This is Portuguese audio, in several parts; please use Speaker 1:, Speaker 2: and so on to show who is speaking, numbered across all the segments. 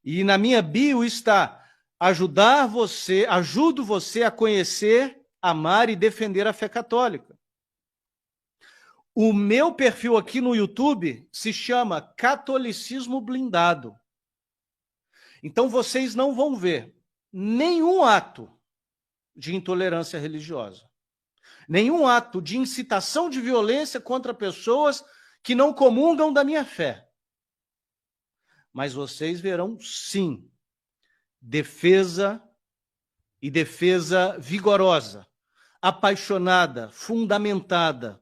Speaker 1: E na minha bio está ajudo você a conhecer, amar e defender a fé católica. O meu perfil aqui no YouTube se chama Catolicismo Blindado. Então vocês não vão ver nenhum ato de intolerância religiosa, nenhum ato de incitação de violência contra pessoas que não comungam da minha fé. Mas vocês verão, sim, defesa vigorosa, apaixonada, fundamentada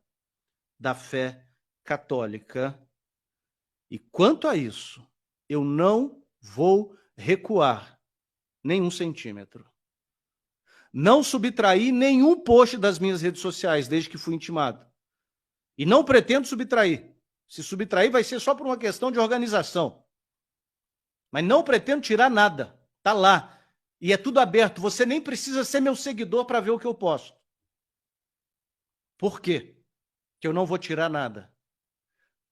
Speaker 1: da fé católica. E quanto a isso, eu não vou recuar nenhum centímetro. Não subtraí nenhum post das minhas redes sociais desde que fui intimado. E não pretendo subtrair. Se subtrair, vai ser só por uma questão de organização. Mas não pretendo tirar nada. Está lá. E é tudo aberto. Você nem precisa ser meu seguidor para ver o que eu posto. Por quê? Que eu não vou tirar nada.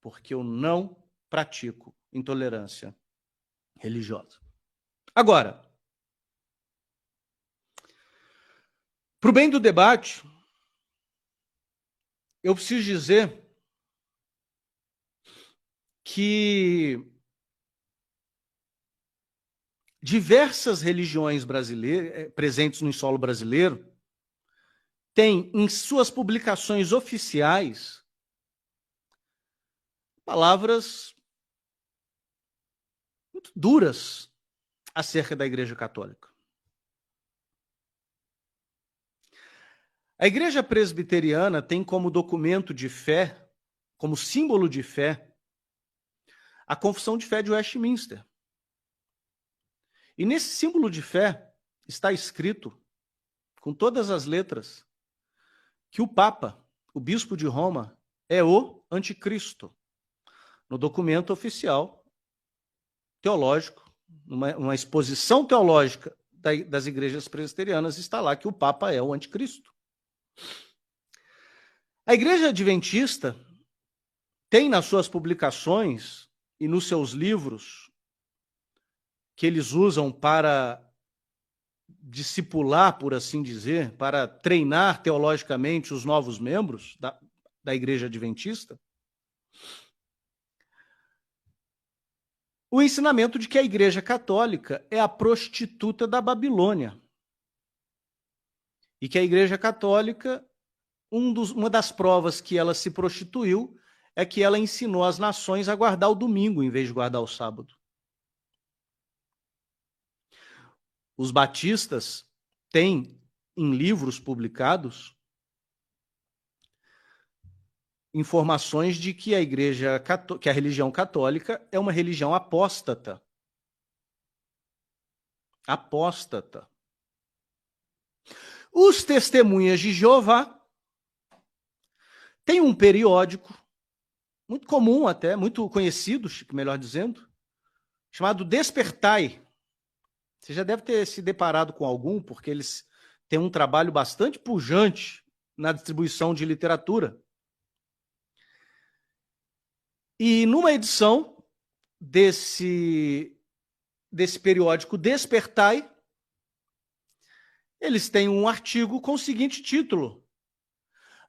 Speaker 1: Porque eu não pratico intolerância religiosa. Agora, para o bem do debate, eu preciso dizer que diversas religiões brasileiras, presentes no solo brasileiro, têm em suas publicações oficiais palavras muito duras acerca da Igreja Católica. A Igreja Presbiteriana tem como documento de fé, como símbolo de fé, a Confissão de Fé de Westminster. E nesse símbolo de fé está escrito, com todas as letras, que o Papa, o Bispo de Roma, é o Anticristo. No documento oficial teológico, uma exposição teológica das igrejas presbiterianas, está lá que o Papa é o Anticristo. A Igreja Adventista tem nas suas publicações e nos seus livros, que eles usam para discipular, por assim dizer, para treinar teologicamente os novos membros da Igreja Adventista, o ensinamento de que a Igreja Católica é a prostituta da Babilônia. E que a Igreja Católica, uma das provas que ela se prostituiu é que ela ensinou as nações a guardar o domingo em vez de guardar o sábado. Os batistas têm, em livros publicados, informações de que que a religião católica é uma religião apóstata. Apóstata. Os Testemunhas de Jeová têm um periódico, muito comum até, muito conhecido, melhor dizendo, chamado Despertai. Você já deve ter se deparado com algum, porque eles têm um trabalho bastante pujante na distribuição de literatura. E numa edição desse periódico Despertai, eles têm um artigo com o seguinte título: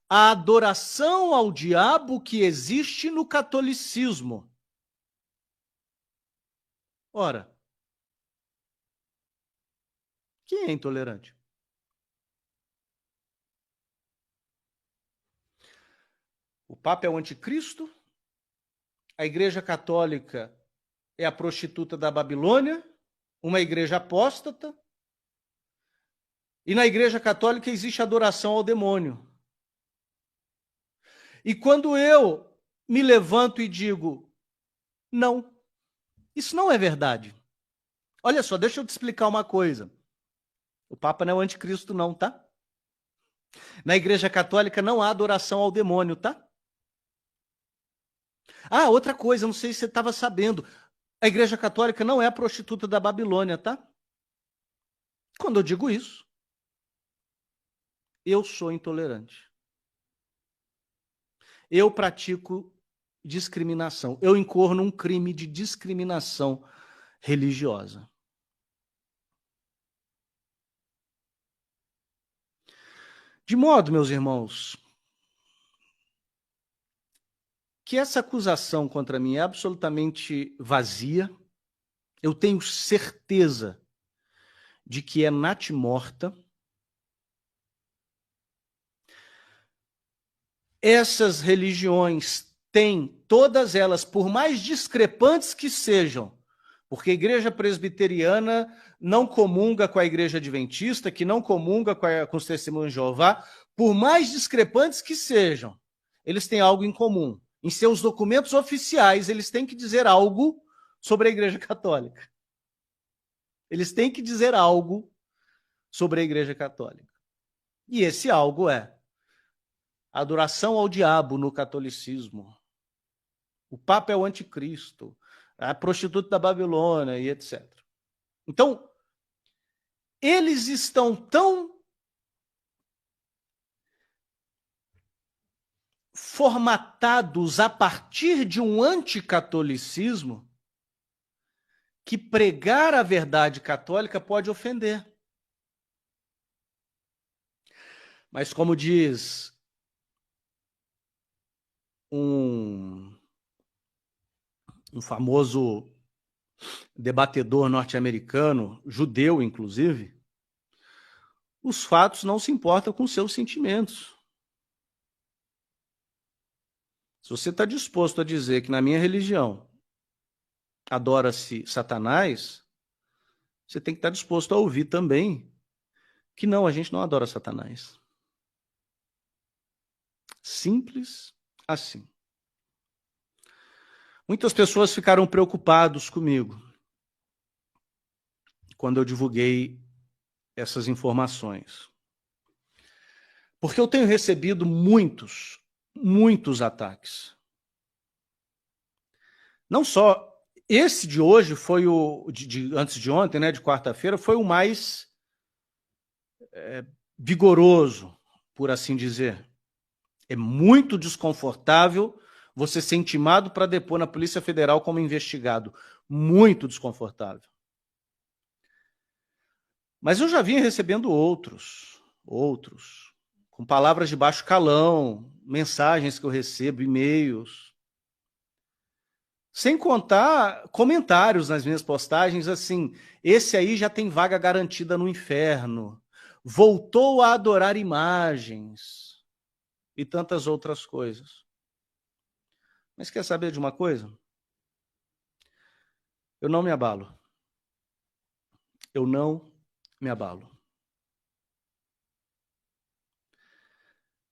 Speaker 1: A adoração ao diabo que existe no catolicismo. Ora, quem é intolerante? O Papa é o anticristo? A Igreja Católica é a prostituta da Babilônia? Uma igreja apóstata? E na Igreja Católica existe adoração ao demônio. E quando eu me levanto e digo, não, isso não é verdade. Olha só, deixa eu te explicar uma coisa. O Papa não é o anticristo não, tá? Na Igreja Católica não há adoração ao demônio, tá? Ah, outra coisa, não sei se você estava sabendo. A Igreja Católica não é a prostituta da Babilônia, tá? Quando eu digo isso, eu sou intolerante. Eu pratico discriminação. Eu incorro num crime de discriminação religiosa. De modo, meus irmãos, que essa acusação contra mim é absolutamente vazia. Eu tenho certeza de que é natimorta. Essas religiões têm, todas elas, por mais discrepantes que sejam, porque a igreja presbiteriana não comunga com a igreja adventista, que não comunga com os testemunhos de Jeová, por mais discrepantes que sejam, eles têm algo em comum. Em seus documentos oficiais, eles têm que dizer algo sobre a igreja católica. Eles têm que dizer algo sobre a igreja católica. E esse algo é a adoração ao diabo no catolicismo. O Papa é o anticristo, a prostituta da Babilônia e etc. Então, eles estão tão formatados a partir de um anticatolicismo que pregar a verdade católica pode ofender. Mas como diz um famoso debatedor norte-americano, judeu inclusive, os fatos não se importam com seus sentimentos. Se você está disposto a dizer que na minha religião adora-se Satanás, você tem que estar disposto a ouvir também que não, a gente não adora Satanás. Simples assim. Muitas pessoas ficaram preocupadas comigo quando eu divulguei essas informações. Porque eu tenho recebido muitos ataques. Não só esse de hoje foi o antes de ontem, né, de quarta-feira, foi o mais vigoroso, por assim dizer. É muito desconfortável você ser intimado para depor na Polícia Federal como investigado. Muito desconfortável. Mas eu já vinha recebendo outros, com palavras de baixo calão, mensagens que eu recebo, e-mails. Sem contar comentários nas minhas postagens, assim, esse aí já tem vaga garantida no inferno, voltou a adorar imagens e tantas outras coisas. Mas quer saber de uma coisa? Eu não me abalo. Eu não me abalo.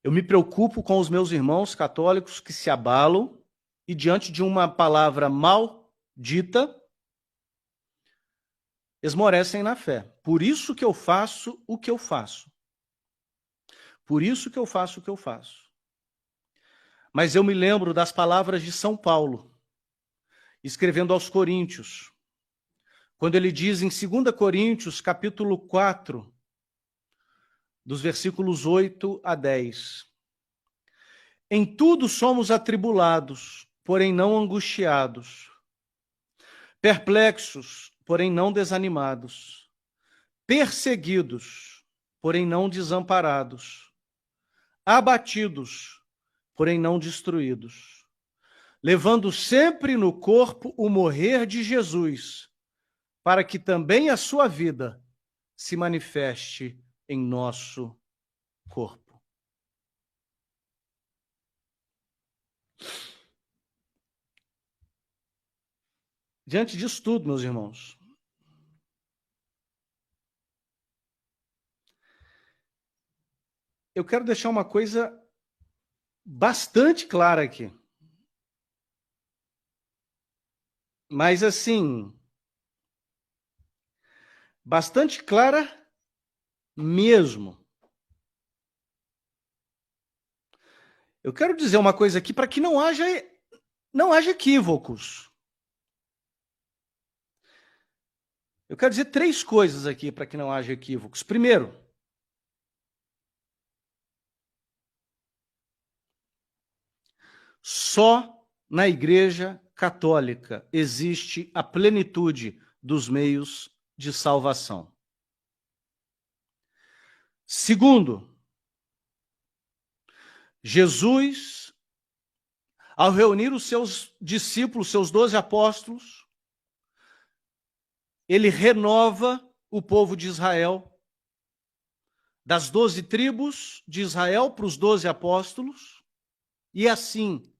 Speaker 1: Eu me preocupo com os meus irmãos católicos que se abalam e diante de uma palavra mal dita, esmorecem na fé. Por isso que eu faço o que eu faço. Por isso que eu faço o que eu faço. Mas eu me lembro das palavras de São Paulo, escrevendo aos Coríntios, quando ele diz em 2 Coríntios, capítulo 4, dos versículos 8 a 10. Em tudo somos atribulados, porém não angustiados, perplexos, porém não desanimados, perseguidos, porém não desamparados, abatidos, porém não destruídos, levando sempre no corpo o morrer de Jesus, para que também a sua vida se manifeste em nosso corpo. Diante disso tudo, meus irmãos, eu quero deixar uma coisa bastante clara aqui. Mas, assim, bastante clara mesmo. Eu quero dizer uma coisa aqui para que não haja equívocos. Eu quero dizer 3 coisas aqui para que não haja equívocos. Primeiro, só na Igreja Católica existe a plenitude dos meios de salvação. Segundo, Jesus, ao reunir os seus discípulos, seus 12 apóstolos, ele renova o povo de Israel, das 12 tribos de Israel para os 12 apóstolos, e assim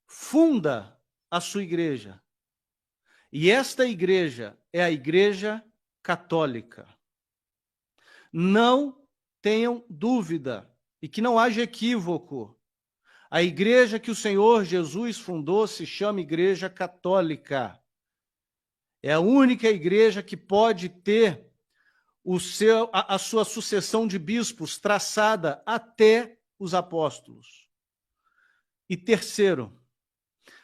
Speaker 1: funda a sua igreja. E esta igreja é a Igreja Católica. Não tenham dúvida e que não haja equívoco. A igreja que o Senhor Jesus fundou se chama Igreja Católica. É a única igreja que pode ter a sua sucessão de bispos traçada até os apóstolos. E terceiro,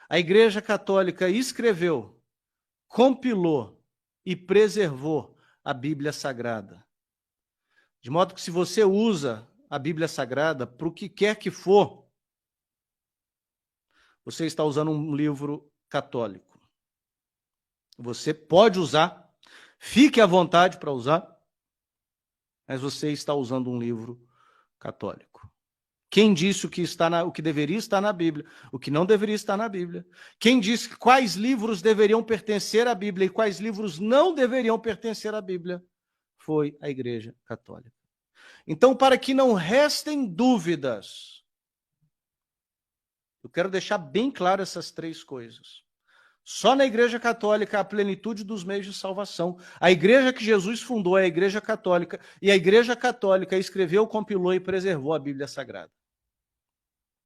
Speaker 1: a Igreja Católica escreveu, compilou e preservou a Bíblia Sagrada. De modo que se você usa a Bíblia Sagrada para o que quer que for, você está usando um livro católico. Você pode usar, fique à vontade para usar, mas você está usando um livro católico. Quem disse o que deveria estar na Bíblia, o que não deveria estar na Bíblia? Quem disse quais livros deveriam pertencer à Bíblia e quais livros não deveriam pertencer à Bíblia? Foi a Igreja Católica. Então, para que não restem dúvidas, eu quero deixar bem claro essas três coisas. Só na Igreja Católica há a plenitude dos meios de salvação. A igreja que Jesus fundou é a Igreja Católica, e a Igreja Católica escreveu, compilou e preservou a Bíblia Sagrada.